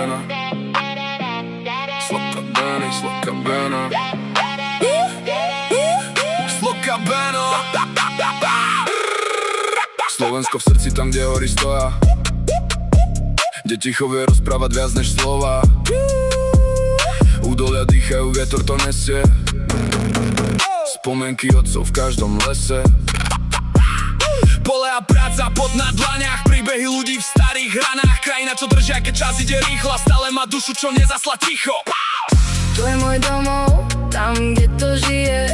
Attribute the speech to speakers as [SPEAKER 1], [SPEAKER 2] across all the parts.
[SPEAKER 1] bena, sladká bena, sladká bena, sladká bena. Slovensko v srdci, tam kde hory stoja, kde ticho vie rozprávať viac než slova. Údolia dýchajú, vietor to nesie, spomienky otcov v každom lese. Pole a práca, pot na dlaniach, príbehy ľudí v starých ranách. Krajina, čo držia, keď čas ide rýchlo, a stále má dušu, čo nezasla ticho.
[SPEAKER 2] To je môj domov, tam, kde to žije,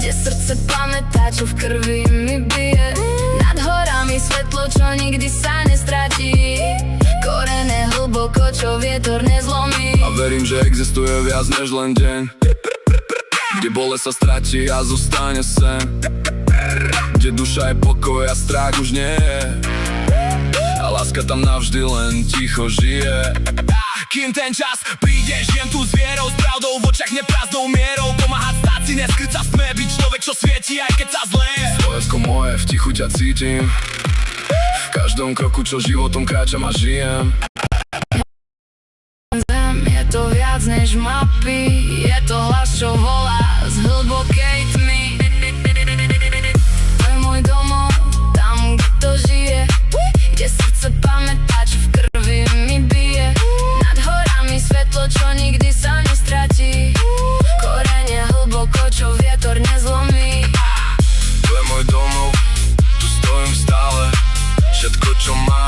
[SPEAKER 2] kde srdce pamätá, čo v krvi mi bije. Nad horami svetlo, čo nikdy sa nestratí, korene hlboko, čo vietor nezlomí.
[SPEAKER 1] A verím, že existuje viac než len deň, kde bolesť sa stratí a zostane sen, kde duša je pokoj a strach už nie je, a láska tam navždy len ticho žije. Kým ten čas príde, žijem tu s vierou, s pravdou v očiach, neprázdnou mierou. Pomáhať stáť si, neskryť sa sme, byť človek, čo svieti, aj keď sa zlé. Slovensko moje, v tichu ťa cítim, v každom kroku, čo životom kráčam a žijem.
[SPEAKER 2] Zem je to viac než mapy, je to hlas, čo volá z hlbokej tmy. To je môj domov, tam, kde to žije, kde srdce pamätá, čo v krvi mi bije. Nad horami svetlo, čo nikdy sa nestratí, korene hlboko, čo vietor nezlomí.
[SPEAKER 1] To je môj domov, tu stojím stále, všetko, čo mám